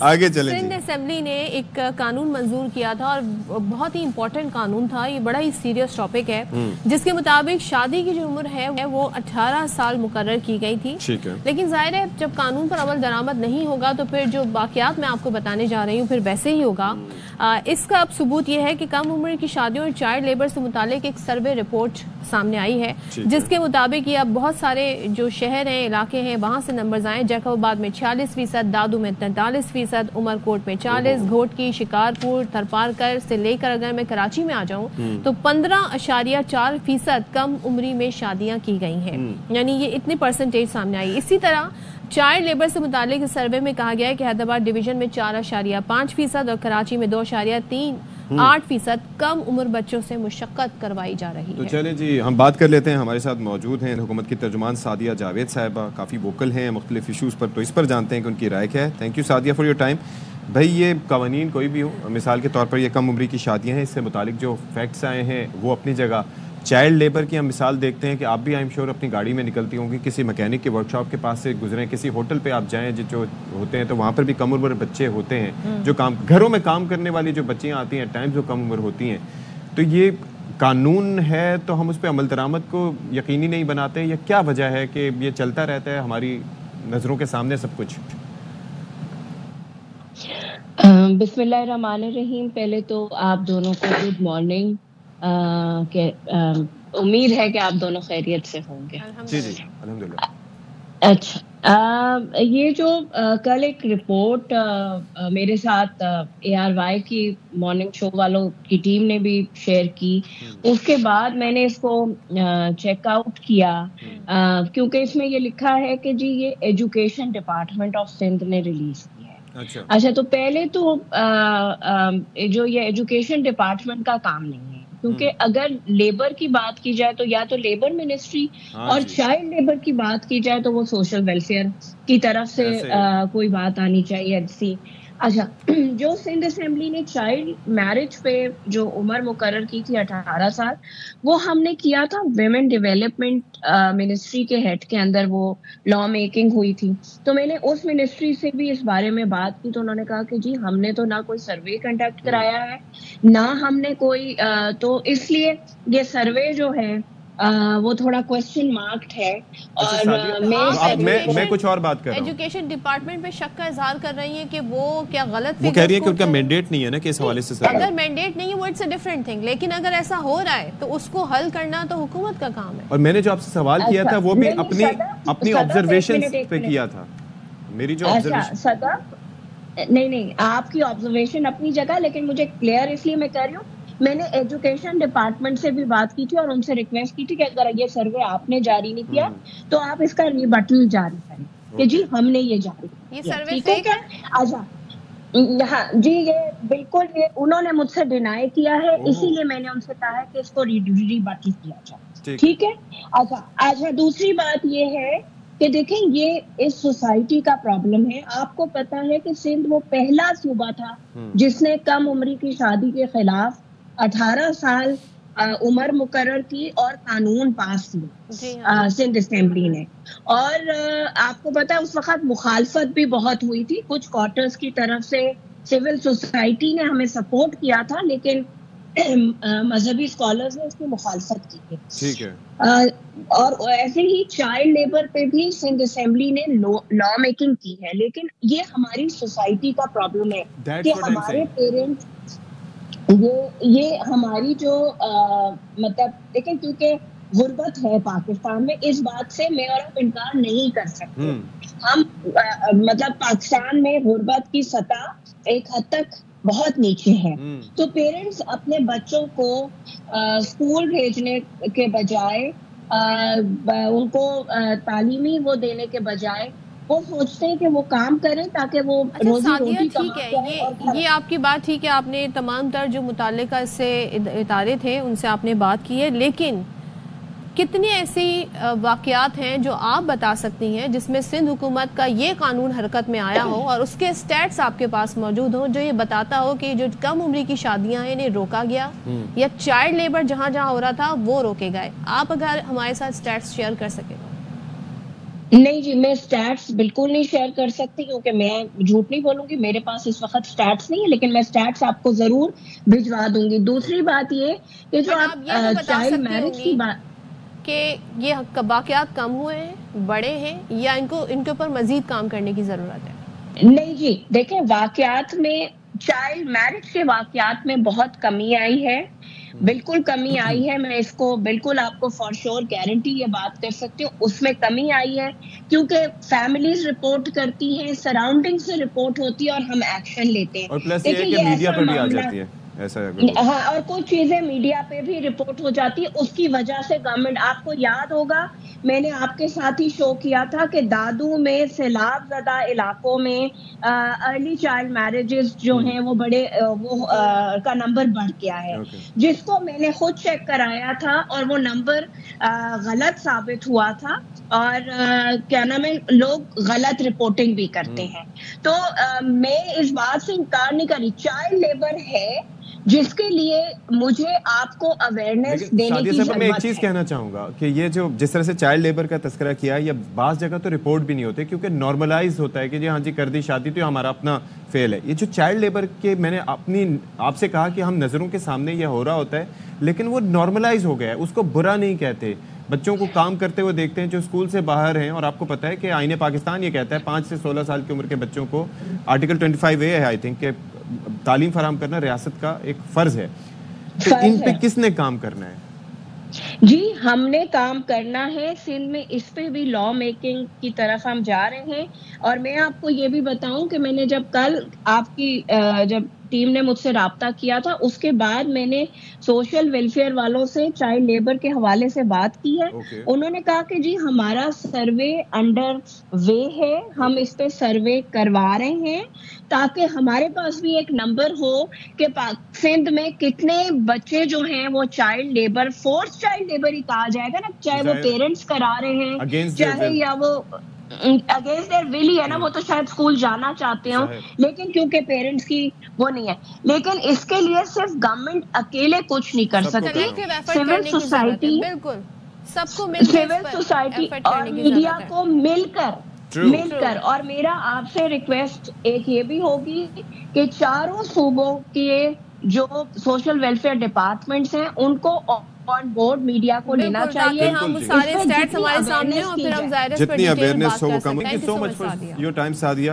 آگے چلیں. سندھ اسمبلی نے ایک قانون منظور کیا تھا اور بہت ہی امپورٹنٹ قانون تھا. یہ بڑا ہی سیریس ٹاپک ہے جس کے مطابق شادی کی جو عمر ہے وہ 18 سال مقرر کی گئی تھی. لیکن ظاہر ہے جب قانون پر عمل درآمد نہیں ہوگا تو پھر جو واقعات میں آپ کو بتانے جا رہی ہوں پھر ویسے ہی ہوگا. اس کا اب ثبوت یہ ہے کہ کم عمر کی شادیوں اور چائلڈ لیبر سے متعلق ایک سروے رپورٹ سامنے آئی ہے جس کے مطابق یہ اب بہت سارے جو شہر ہیں علاقے ہیں وہاں سے نمبرز آئے. جیکب آباد میں 46%، دادو میں 43%، عمر کوٹ میں 40%، گھوٹکی، شکارپور، تھرپارکر سے لے کر اگر میں کراچی میں آ جاؤں تو 15.4% کم عمری میں شادیاں کی گئی ہیں. یعنی یہ اتنی پرسنٹیج سامنے آئی. اسی طرح چائلڈ لیبر سے متعلق اس سروے میں کہا گیا ہے کہ حیدرآباد ڈویژن میں 4.5% اور کراچی میں 2.38% کم عمر بچوں سے مشقت کروائی جا رہی ہے. تو چلیں جی ہم بات کر لیتے ہیں. ہمارے ساتھ موجود ہیں حکومت کی ترجمان سعدیہ جاوید صاحبہ، کافی ووکل ہیں مختلف ایشوز پر، تو اس پر جانتے ہیں کہ ان کی رائے کیا ہے. Thank you Sadia for your time. بھائی یہ قوانین کوئی بھی ہو، مثال کے طور پر یہ کم عمری کی شادیاں ہیں، اس سے متعلق جو فیکٹس آئے ہیں وہ اپنی جگہ. چائلڈ لیبر کی ہم مثال دیکھتے ہیں کہ آپ بھی آئی ایم شیور اپنی گاڑی میں نکلتی ہوں گی، کسی میکینک کے ورک شاپ کے پاس سے گزریں، کسی ہوٹل پہ آپ جائیں جو ہوتے ہیں تو وہاں پر بھی کم عمر بچے ہوتے ہیں جو گھروں میں کام کرنے والی جو بچیاں آتی ہیں ٹائمز وہ کم عمر ہوتی ہیں. تو یہ قانون ہے تو ہم اس پہ عمل درآمد کو یقینی نہیں بناتے، یا کیا وجہ ہے کہ یہ چلتا رہتا ہے ہماری نظروں کے سامنے سب کچھ؟ بسم اللہ الرحمن الرحیم. پہلے تو آپ دونوں کو گڈ مارننگ. امید ہے کہ آپ دونوں خیریت سے ہوں گے. جی جی الحمدللہ. اچھا، یہ جو کل ایک رپورٹ میرے ساتھ ARY کی مارننگ شو والوں کی ٹیم نے بھی شیئر کی، اس کے بعد میں نے اس کو چیک آؤٹ کیا کیونکہ اس میں یہ لکھا ہے کہ جی یہ ایجوکیشن ڈپارٹمنٹ آف سندھ نے ریلیز کی ہے. اچھا، تو پہلے تو جو یہ ایجوکیشن ڈپارٹمنٹ کا کام نہیں ہے، کیونکہ اگر لیبر کی بات کی جائے تو یا تو لیبر منسٹری، اور چائلڈ لیبر کی بات کی جائے تو وہ سوشل ویلفیئر کی طرف سے کوئی بات آنی چاہیے ایسی. اچھا، جو سندھ اسمبلی نے چائلڈ میرج پہ جو عمر مقرر کی تھی 18 سال، وہ ہم نے کیا تھا ویمن ڈیولپمنٹ منسٹری کے ہیڈ کے اندر وہ لا میکنگ ہوئی تھی. تو میں نے اس منسٹری سے بھی اس بارے میں بات کی تو انہوں نے کہا کہ جی ہم نے تو نہ کوئی سروے کنڈکٹ کرایا ہے، نہ ہم نے کوئی تو اس لیے یہ سروے جو ہے وہ تھوڑا کوسچن مارکڈ ہے. اور میں کچھ اور بات کر رہا ہوں. ایجوکیشن ڈپارٹمنٹ پہ شک کا اظہار کر رہی ہیں کہ وہ کیا غلط، وہ کہہ رہی ہے کہ ان کا مینڈیٹ نہیں ہے نا کہ اس حوالے سے. اگر مینڈیٹ نہیں ہے وہ اٹس اے ڈفرنٹ تھنگ، لیکن اگر ایسا ہو رہا ہے تو اس کو حل کرنا تو حکومت کا کام ہے. اور میں نے جو آپ سے سوال کیا تھا وہ بھی اپنی آبزرویشن پہ کیا تھا. میری جو نہیں آپ کی آبزرویشن اپنی جگہ، لیکن مجھے کلیئر اس لیے میں کہہ رہی ہوں میں نے ایجوکیشن ڈپارٹمنٹ سے بھی بات کی تھی اور ان سے ریکویسٹ کی تھی کہ اگر یہ سروے آپ نے جاری نہیں کیا تو آپ اس کا ریبٹل جاری کریں کہ جی ہم نے یہ جاری کیا. ٹھیک ہے. اچھا ہاں جی، یہ بالکل یہ انہوں نے مجھ سے ڈینائی کیا ہے، اسی لیے میں نے ان سے کہا ہے کہ اس کو ریبٹل کیا جائے. ٹھیک ہے. اچھا دوسری بات یہ ہے کہ دیکھیں یہ اس سوسائٹی کا پرابلم ہے. آپ کو پتا ہے کہ سندھ وہ پہلا صوبہ تھا جس نے کم عمری کی شادی کے خلاف 18 سال عمر مقرر کی اور قانون پاس کیا سندھ اسمبلی نے. اور آپ کو پتا ہے اس وقت مخالفت بھی بہت ہوئی تھی، کچھ کوارٹرز کی طرف سے سول سوسائٹی نے ہمیں سپورٹ کیا تھا، لیکن مذہبی اسکالرز نے اس کی مخالفت کی. ٹھیک ہے. اور ایسے ہی چائلڈ لیبر پہ بھی سندھ اسمبلی نے لا میکنگ کی ہے. لیکن یہ ہماری سوسائٹی کا پرابلم ہے کہ ہمارے پیرنٹس یہ ہماری جو مطلب لیکن کیونکہ غربت ہے پاکستان میں، اس بات سے میں اور آپ انکار نہیں کر سکتے. ہم مطلب پاکستان میں غربت کی سطح ایک حد تک بہت نیچے ہے. تو پیرنٹس اپنے بچوں کو اسکول بھیجنے کے بجائے ان کو تعلیمی وہ دینے کے بجائے وہ سوچتے ہیں کہ وہ کام کریں تاکہ وہ روزی روٹی کمائیں. یہ آپ کی بات ٹھیک ہے، آپ نے تمام تر جو متعلقہ اس سے ادارے تھے ان سے آپ نے بات کی ہے، لیکن کتنے ایسی واقعات ہیں جو آپ بتا سکتی ہیں جس میں سندھ حکومت کا یہ قانون حرکت میں آیا ہو اور اس کے سٹیٹس آپ کے پاس موجود ہوں جو یہ بتاتا ہو کہ جو کم عمری کی شادیاں ہیں انہیں روکا گیا یا چائلڈ لیبر جہاں جہاں ہو رہا تھا وہ روکے گئے؟ آپ اگر ہمارے ساتھ سٹیٹس شیئر کر سکیں. نہیں جی، میں سٹیٹس بالکل نہیں شیئر کر سکتی کیونکہ میں جھوٹ نہیں بولوں گی، میرے پاس اس وقت سٹیٹس نہیں ہے، لیکن میں سٹیٹس آپ کو ضرور بھجوا دوں گی۔ دوسری بات یہ کہ جو آپ چائلڈ میرج کی بات کہ یہ واقعات کم ہوئے ہیں، بڑے ہیں، یا ان کے اوپر مزید کام کرنے کی ضرورت ہے؟ نہیں جی، دیکھیں واقعات میں، چائلڈ میرج کے واقعات میں بہت کمی آئی ہے، بالکل کمی آئی ہے۔ میں اس کو بالکل آپ کو فار شور گارنٹی یہ بات کر سکتی ہوں، اس میں کمی آئی ہے کیونکہ فیملیز رپورٹ کرتی ہیں، سراؤنڈنگ سے رپورٹ ہوتی ہے اور ہم ایکشن لیتے ہیں۔ اور پلس یہ ہے کہ میڈیا پر بھی آ جاتی ہے ایسا، ہاں، اور کچھ چیزیں میڈیا پہ بھی رپورٹ ہو جاتی ہے، اس کی وجہ سے گورنمنٹ، آپ کو یاد ہوگا میں نے آپ کے ساتھ ہی شو کیا تھا کہ دادو میں سیلاب زدہ علاقوں میں ارلی چائلڈ میرجز جو ہیں وہ بڑے وہ کا نمبر بڑھ گیا ہے، جس کو میں نے خود چیک کرایا تھا اور وہ نمبر غلط ثابت ہوا تھا، اور کیا نام ہے، لوگ غلط رپورٹنگ بھی کرتے ہیں۔ تو میں اس بات سے انکار نہیں کر رہی، چائلڈ لیبر ہے جس کے لیے مجھے آپ کو اویئرنیس دینے کی ضرورت ہے۔ میں ایک چیز کہنا چاہوں گا کہ یہ جو جس طرح سے چائلڈ لیبر کا تذکرہ کیا ہے، یہ بعض جگہ تو رپورٹ بھی نہیں ہوتے کیونکہ نارملائز ہوتا ہے کہ جی ہاں جی کر دی شادی تو ہمارا اپنا فیل ہے۔ یہ جو چائلڈ لیبر کے میں نے آپ سے کہا کہ ہم نظروں کے سامنے یہ ہو رہا ہوتا ہے لیکن وہ نارملائز ہو گیا ہے، اس کو برا نہیں کہتے۔ بچوں کو کام کرتے ہوئے دیکھتے ہیں جو اسکول سے باہر ہیں، اور آپ کو پتہ ہے کہ آئین پاکستان یہ کہتا ہے 5 سے 16 سال کی عمر کے بچوں کو آرٹیکل 25A ہے آئی تھنک کہ تعلیم فراہم کرنا ریاست کا ایک فرض ہے۔ تو ان پہ کس نے کام کرنا ہے؟ جی ہم نے کام کرنا ہے، سندھ میں اس پہ بھی لا میکنگ کی طرف ہم جا رہے ہیں۔ اور میں آپ کو یہ بھی بتاؤں کہ میں نے جب کل آپ کی جب ٹیم نے مجھ سے رابطہ کیا تھا، اس کے بعد میں نے سوشل ویلفیئر والوں سے چائلڈ لیبر کے حوالے سے بات کی ہے۔ انہوں نے کہا کہ جی ہمارا سروے انڈر وے ہے، ہم اس پہ سروے کروا رہے ہیں تاکہ ہمارے پاس بھی ایک نمبر ہو کہ سندھ میں کتنے بچے جو ہیں وہ child labour, forced child labour ہی کہا جائے گا نا، چاہے وہ پیرنٹس کرا رہے ہیں چاہے یا وہ اگینسٹ دیئر ول ہی ہے نا، وہ تو شاید اسکول جانا چاہتے ہوں لیکن کیونکہ پیرنٹس کی وہ نہیں ہے۔ لیکن اس کے لیے صرف گورنمنٹ اکیلے کچھ نہیں کر سکتی، سول سوسائٹی اور میڈیا کو مل کر اور میرا آپ سے ریکویسٹ ایک یہ بھی ہوگی کہ چاروں صوبوں کے جو سوشل ویلفیئر ڈپارٹمنٹس ہیں ان کو آن بورڈ میڈیا کو لینا چاہیے، جتنی اویئرنیس ہو وہ کم۔ Thank you so much for your time Sadia.